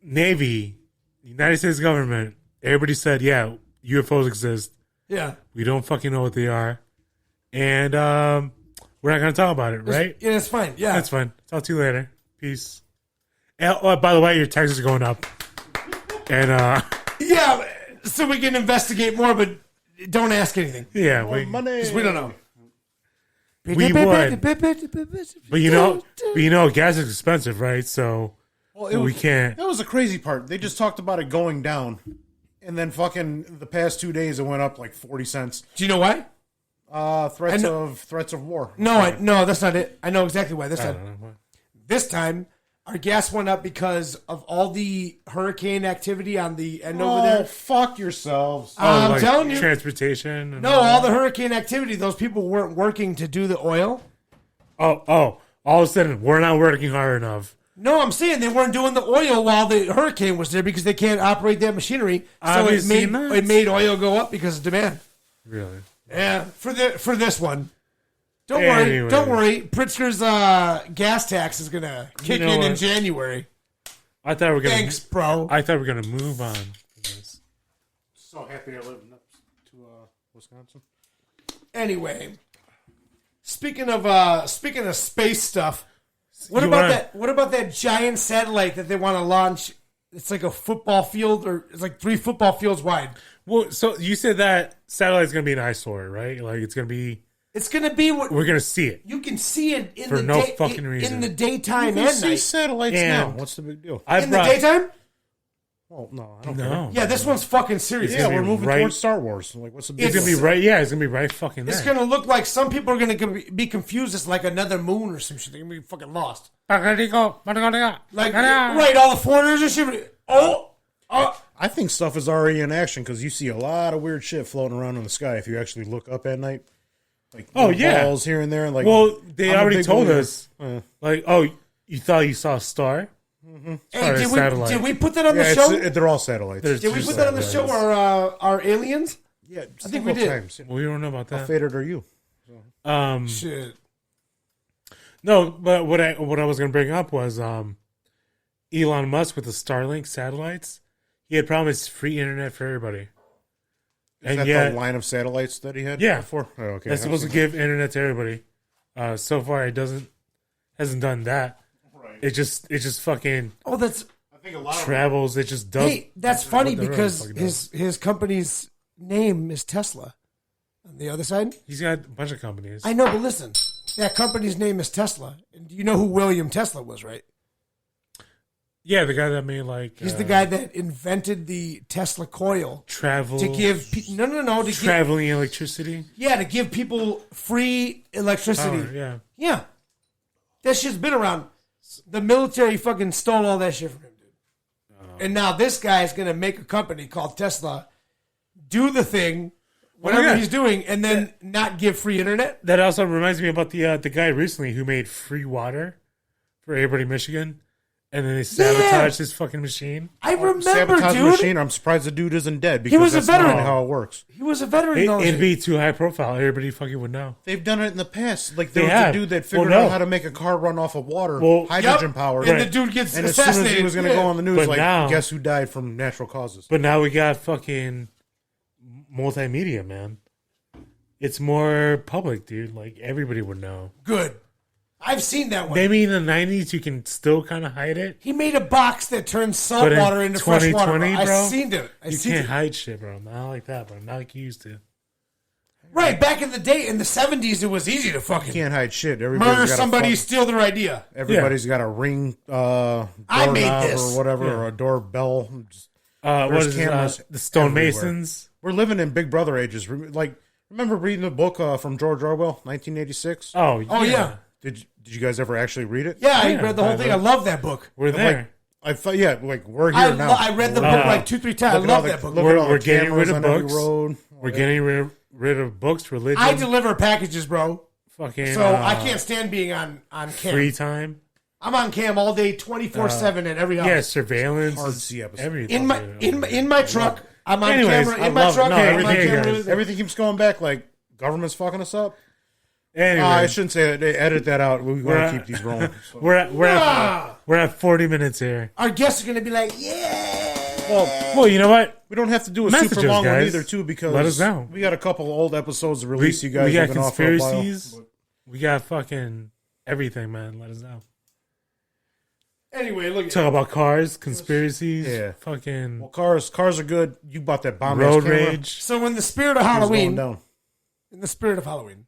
Navy, United States government, everybody said, yeah, UFOs exist. Yeah. We don't fucking know what they are. And we're not going to talk about it, right? Yeah, that's fine. Yeah. That's fine. Talk to you later. Peace. And, oh, by the way, your taxes are going up. And, Yeah, so we can investigate more, but don't ask anything. yeah, money. Because we don't know. We would. But you know, gas is expensive, right? So we can't. That was the crazy part. They just talked about it going down, and then fucking the past 2 days it went up like 40 cents. Do you know why? Threats of war. No, that's not it. I know exactly why. I don't know. This time, our gas went up because of all the hurricane activity on the end over there. Fuck yourselves. I'm telling you. Transportation. And all the hurricane activity, those people weren't working to do the oil. Oh, all of a sudden, we're not working hard enough. No, I'm saying they weren't doing the oil while the hurricane was there because they can't operate that machinery. So Obviously it made oil go up because of demand. Really? Yeah, for this one. Don't Anyway. worry. Pritzker's gas tax is gonna kick in January. I thought we were gonna. Thanks, bro. I thought we were gonna move on from this. So happy I live to Wisconsin. Anyway, speaking of space stuff, what about that giant satellite that they want to launch? It's like a football field, or it's like 3 football fields wide. Well, so you said that satellite's gonna be an eyesore, right? Like it's gonna be. It's gonna be what We're gonna see it. you can see it in For the no fucking reason. in the daytime You and can see night. satellites And- now. What's the big deal? In the daytime? Well, no, I don't No. care. Yeah, this one's fucking serious. Yeah, gonna we're be moving right- towards Star Wars. Like, what's the big It's gonna deal? be right. Yeah, it's gonna be right fucking there. It's gonna look like some people are gonna be confused. It's like another moon or some shit. They're gonna be fucking lost. Like right, all the foreigners and shit. Oh. I think stuff is already in action because you see a lot of weird shit floating around in the sky if you actually look up at night. Like balls here and there. And like, well, they I'm a already big told believer. us. Like, oh, you thought you saw a star? Hey, satellite. did we put that on the Yeah, show? they're all satellites. There's Did we two put that on the show? satellites. Our aliens? Yeah, I think we did. Times. We don't know about How that. faded are you? Shit. No, but what I was gonna bring up was Elon Musk with the Starlink satellites. He had promised free internet for everybody. Is that yet, the line of satellites that he had Yeah. before? Oh, okay. that's supposed to give internet to everybody. So far, it hasn't done that. Right. It just fucking Oh, that's I think a lot of travels. It just does. hey, that's funny what the because fuck does. his company's name is Tesla. On the other side, He's got a bunch of companies. I know, but listen, that company's name is Tesla. And do you know who William Tesla was? Right? Yeah, the guy that made like He's the guy that invented the Tesla coil travel to give to traveling electricity. to give people free electricity. Power, yeah. Yeah. That shit's been around. The military fucking stole all that shit from him, dude. And now this guy's going to make a company called Tesla do the thing, whatever yeah. he's doing, and then not give free internet. That also reminds me about the guy recently who made free water for everybody in Michigan, and then they sabotaged his fucking machine. I remember, sabotage dude. machine. I'm surprised the dude isn't dead because was a that's veteran. not how it works. He was a veteran. It'd be too high profile. Everybody fucking would know. They've done it in the past. Like They there was have. a dude that figured Well, no. out how to make a car run off of water, Well, hydrogen powered. And the dude gets And as soon assassinated. as he was going to go on the news, But like, now- guess who died from natural causes? But now we got fucking multimedia, man. It's more public, dude. Like everybody would know. Good. I've seen that one. Maybe in the 90s you can still kind of hide it. He made a box that turns salt But in water into fresh water. 2020, bro, I've seen it. You can't hide shit, bro. Not like that, bro. Not like you used to. Right, back in the day, in the 70s, it was easy to fucking Can't hide shit. Everybody's murder got somebody, A steal their idea. everybody's got a ring I made doorknob this. or whatever, or a doorbell. Just- What There's is cameras the stonemasons? we're living in Big Brother ages. Like, remember reading the book from George Orwell, 1986? Oh, yeah. Oh, yeah. Did you guys ever actually read it? Yeah, I Yeah, read the whole thing. I love that book. We're there. Like, I thought, yeah, like we're here now. I read the book like 2-3 times. I Look at all love the- that book. look at all the We're getting cameras rid of on every books. road. We're getting rid of books, religion, I deliver packages, bro. fucking So I can't stand being on cam. free time. I'm on cam all day, 24/7 at every house. Yeah, surveillance. Hard is C episode. everything. In my truck. I'm on Anyways, camera I in my love it. truck. No, I'm on everything, camera guys. with- Everything keeps going back. Like government's fucking us up. Anyway, I shouldn't say that. They edit that out. We want We're- to keep these rolling. So. we're at 40 minutes here. Our guests are going to be like, yeah. Well, you know what? We don't have to do a Messages, super long one guys. either, too, because Let us know. we got a couple old episodes to release. You guys we got have been off for a while. conspiracies. We got fucking everything, man. Let us know. Anyway, look. Talk about cars, conspiracies, Yeah. fucking Well, cars are good. You bought that bomb road camera. rage. So in the spirit of It's going Halloween, down. in the spirit of Halloween,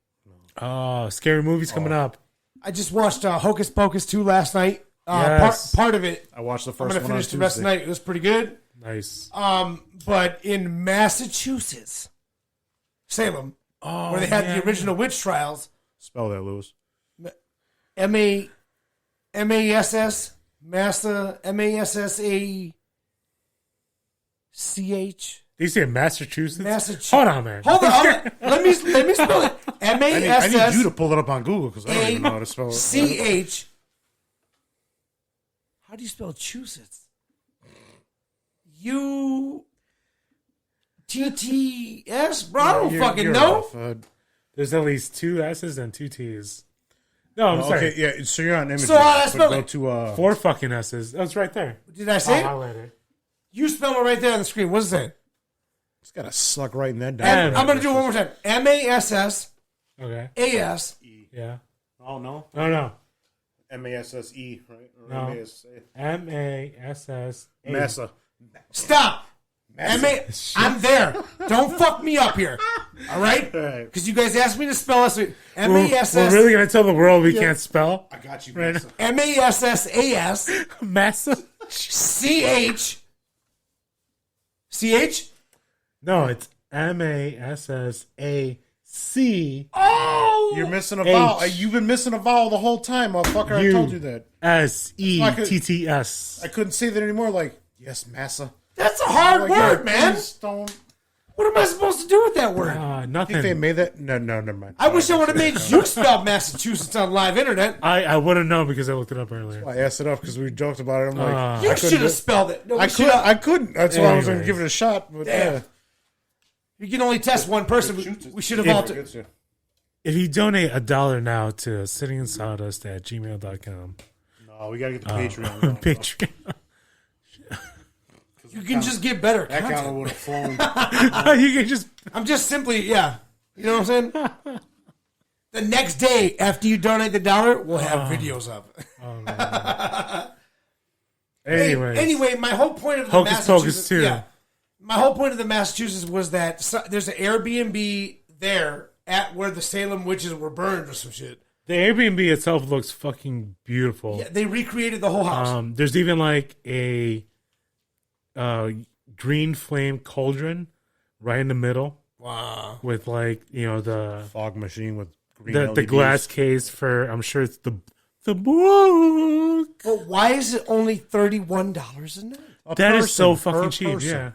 Oh, scary movies coming up. I just watched Hocus Pocus 2 last night. Yes. Part of it. I watched the I'm first going to one on finish the rest of the Tuesday. night. It was pretty good. Nice. But in Massachusetts, Salem, where they had the original witch trials, Spell that, Lewis. M-A-S-S, Massa, M-A-S-S-A-C-H. Did you say Massachusetts? Massachusetts. Hold on, man. Hold on. Let me spell it. I need you M-A-S-S. to pull it up on Google because I don't even know how to spell it. C-H. How do you spell Massachusetts? U-T-T-S? Bro, I don't fucking know. There's at least 2 S's and 2 T's. No, I'm sorry. Okay, yeah. So you're on images. So how do I spell go it? to 4 fucking S's. That's right there. Did I say it? I'll highlight it. You spell it right there on the screen. What's it? It's got to suck right in that down. I'm going to do it one more time. M-A-S-S-A-S. Okay. Yeah. Oh no. Oh, no. M-A-S-S-E, right? Or No. M-A-S-S-A. M-A-S-S. Massa. Stop. I'm there. Don't fuck me up here. All right? Right. Because you guys asked me to spell it. We're M-A-S-S. really going to tell the world we can't spell? I got you, Right. Massa. M-A-S-S-A-S. Massa? C-H. C-H? No, it's M-A-S-S-A-C. Oh! You're missing a vowel. H. You've been missing a vowel the whole time, motherfucker. I told you that. S-E-T-T-S. I couldn't say that anymore. Like, yes, Massa. That's a hard word, man. Please don't. What am I supposed to do with that word? I Nothing. think they made that. No, never mind. I wish I would have made you spell Massachusetts on live internet. I wouldn't know because I looked it up earlier. I asked it up because we joked about it. I'm like, You should have spelled it. No, I couldn't. That's why I was going to Anyways. give it a shot. But Damn. You can only test one person. We should have all. If you donate $1 now to sittingandSawdust@gmail.com. No, we got to get the Patreon. going. Patreon. You can just get better That content. counter would have flown. You can just I'm just simply, yeah. You know what I'm saying? The next day after you donate the $1, we'll have videos of it. anyways. Anyway, my whole point of the Hocus Massachusetts, Pocus 2. yeah, my whole point of the Massachusetts was that there's an Airbnb there at where the Salem witches were burned or some shit. The Airbnb itself looks fucking beautiful. Yeah, they recreated the whole house. There's even like a green flame cauldron right in the middle Wow. with like the Fog machine with green the LEDs. glass case for I'm sure it's the book. But why is it only $31 a night? That is so person, fucking per cheap. person. Yeah.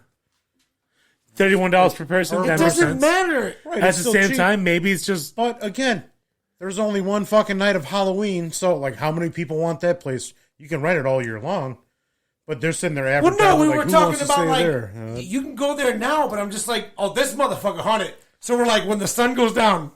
$31 per person. It That makes doesn't sense. matter. Right, At it's the still same cheap. time, maybe it's just But again, there's only one fucking night of Halloween, so like, how many people want that place? You can rent it all year long, but they're sitting there Well, advertising. no, we like, were who talking wants to about stay like there? you can go there now, but I'm just like, oh, this motherfucker haunted. So we're like, when the sun goes down,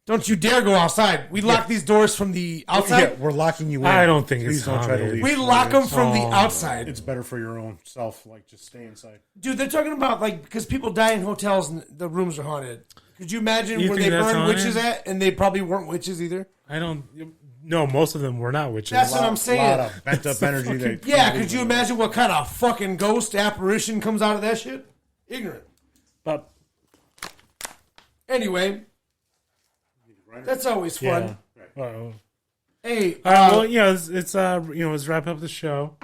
don't you dare go outside. We lock these doors from the outside. Yeah, we're locking you in. I don't think Please it's don't try to haunted. leave. We lock them from the Oh. outside. It's better for your own self. Like, just stay inside. Dude, they're talking about like because people die in hotels and the rooms are haunted. Could you imagine You where think they that's burn haunted? witches at, and they probably weren't witches either? I don't. No, most of them were not witches. That's what I'm A lot saying. of pent up energy. That Yeah, could you imagine what kind of fucking ghost apparition comes out of that shit? Ignorant. But Anyway, that's always fun. yeah. Uh-oh. Hey, Well, let's wrap up the show.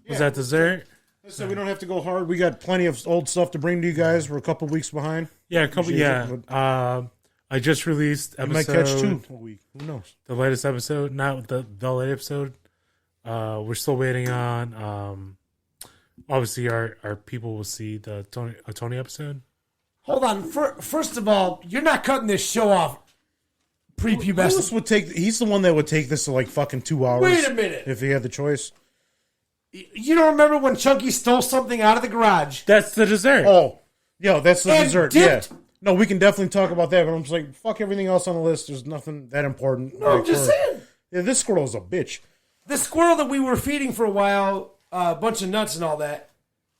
Was that dessert? So we don't have to go hard. We got plenty of old stuff to bring to you guys. We're a couple weeks behind. Yeah, a couple. Appreciate Yeah. I just released You might episode. catch two a week. Who knows? The latest episode, not the late episode. We're still waiting on. Obviously, our people will see the Tony episode. hold on. First of all, you're not cutting this show off Lewis prepubescent. would take. He's the one that would take this to like fucking 2 hours. Wait a minute. If he had the choice. You don't remember when Chunky stole something out of the garage? That's the dessert. Oh, yeah, that's the And dessert. dipped. Yeah. No, we can definitely talk about that. But I'm just like, fuck everything else on the list. There's nothing that important. No, I'm Like, just saying. Yeah, this squirrel's a bitch. The squirrel that we were feeding for a while, a bunch of nuts and all that.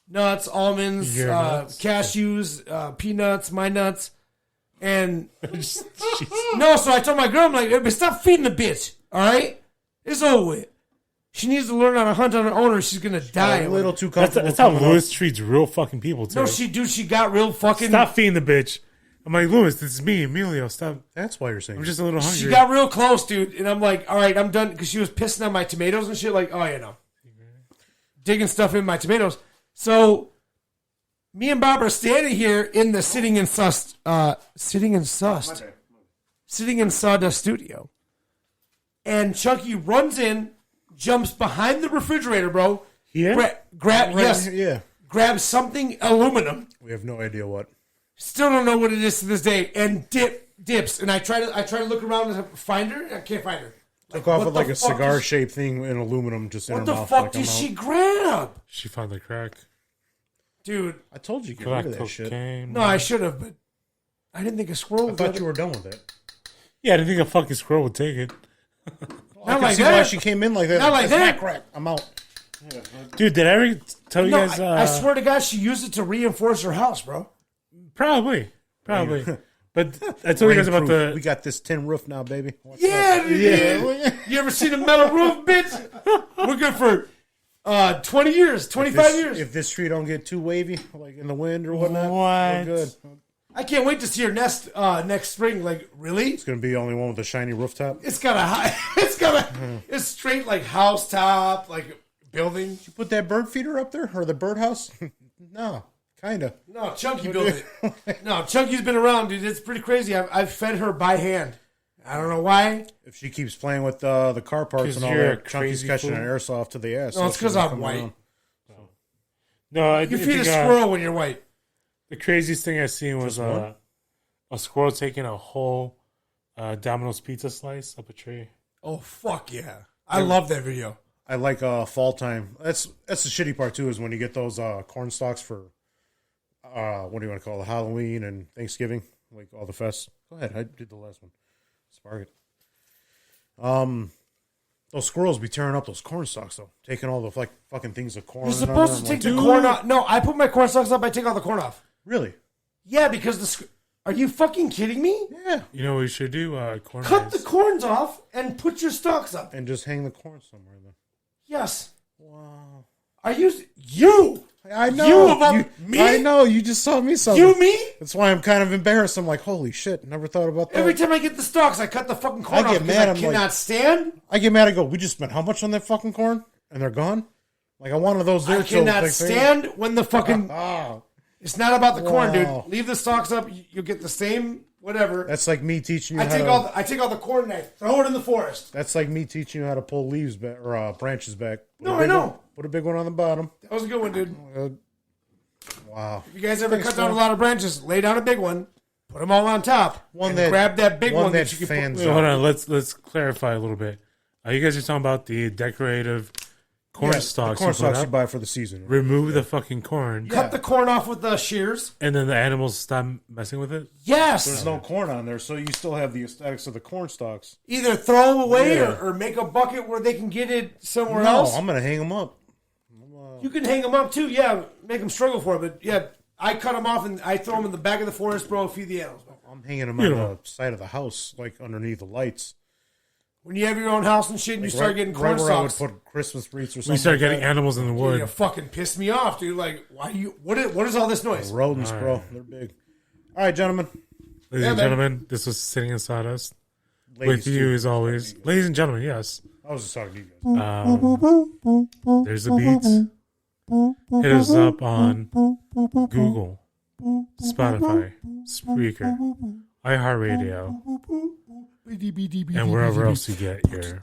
Nuts, almonds, Your nuts? cashews, peanuts, my nuts. And no, so I told my girl, I'm like, hey, stop feeding the bitch, all right? It's over with. She needs to learn how to hunt on her own or she's going to die. A little too That's comfortable. how coming Lewis up. treats real fucking people too. No, she got real fucking... Stop feeding the bitch. I'm like, Lewis, this is me, Emilio. Stop. That's why you're saying. I'm just a little hungry. She got real close, dude, and I'm like, all right, I'm done, because she was pissing on my tomatoes and shit. Like, oh yeah, no, digging stuff in my tomatoes. So me and Bob are standing here in the sitting in sawdust studio, and Chunky runs in, jumps behind the refrigerator, bro. Here? Grab something aluminum. We have no idea what. Still don't know what it is to this day. And dips. And I try to look around and find her. I can't find her. Took off with like a cigar shaped thing in aluminum just in her mouth. What the fuck did she grab? She found the crack. Dude. I told you get rid of that shit. No, I should have, but I didn't think a squirrel would. I thought you were done with it. Yeah, I didn't think a fucking squirrel would take it. I can see why she came in like that. Not like that. Crack. I'm out. Dude, did I ever tell you guys? I swear to God, she used it to reinforce her house, bro. Probably. But I told you guys about We got this tin roof now, baby. Yeah. You ever seen a metal roof, bitch? We're good for 20 years, 25 years. If this tree don't get too wavy, like in the wind or whatnot, What? we're good. I can't wait to see her next spring. Like, really? It's gonna be the only one with a shiny rooftop. It's straight like house top, like building. Did you put that bird feeder up there or the birdhouse? No, kinda. No, Chunky built it. No, Chunky's been around, dude. It's pretty crazy. I've fed her by hand. I don't know why. If she keeps playing with the car parts and all you're that, Chunky's catching an airsoft to the ass. No, it's because I'm white. No, You feed a squirrel when you're white. The craziest thing I seen was a squirrel taking a whole Domino's pizza slice up a tree. Oh, fuck yeah. I love that video. I like fall time. That's the shitty part too, is when you get those corn stalks for what do you want to call it, Halloween and Thanksgiving, like all the fests. Go ahead, I did the last one. Spark it. Those squirrels be tearing up those corn stalks though, taking all the fucking things of corn. You're supposed to take the corn off. No, I put my corn stalks up. I take all the corn off. Really? Yeah, because are you fucking kidding me? Yeah. You know what we should do? Corn Cut maze. the corns off and put your stalks up. And just hang the corn somewhere then. Yes. Wow. Are you? I know. You me? I know. You just saw me something. You me? That's why I'm kind of embarrassed. I'm like, holy shit, never thought about that. Every time I get the stalks, I cut the fucking corn I off get because mad, I I'm cannot like- stand. I get mad. I go, we just spent how much on that fucking corn? And they're gone? Like, I wanted those there. I cannot stand when the fucking... Oh. It's not about the corn, Wow. dude. Leave the stalks up. You'll get the same whatever. That's like me teaching you I take all the corn and I throw it in the forest. That's like me teaching you how to pull leaves back or branches back. No, I know. Put a big one on the bottom. That was a good one, dude. Wow. If you guys ever cut down a lot of branches, lay down a big one, put them all on top, and grab that big one that you can fans put. Wait, hold on, let's clarify a little bit. You guys are talking about the decorative corn stalks. The corn you put stalks you up. buy for the season. Remove the fucking corn, Cut the corn off with the shears. and then the animals stop messing with it. Yes. There's no corn on there, so you still have the aesthetics of the corn stalks. Either throw them away Yeah. or make a bucket where they can get it somewhere No, else. I'm going to hang them up. You can hang them up too, yeah. Make them struggle for it, but yeah, I cut them off and I throw them in the back of the forest, bro. Feed the animals. I'm hanging them on the side of the house, like underneath the lights. When you have your own house and shit, and you start getting corn where I would stalks, put Christmas wreaths or something. We start like getting that. animals in the wood. you fucking piss me off, dude. Like, why you? What is all this noise? Rodents, bro. They're big. All right, gentlemen. Ladies and man. gentlemen, this was Sitting in Sawdust. Ladies, With you too. as always. Ladies and gentlemen, yes. I was just talking to you guys. There's the beats. Hit us up on Google, Spotify, Spreaker, iHeartRadio, and wherever else you get your...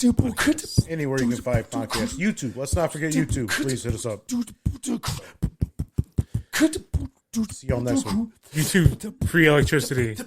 Anywhere you can find podcasts. YouTube. Let's not forget YouTube. Please hit us up. See y'all next week. YouTube, free electricity.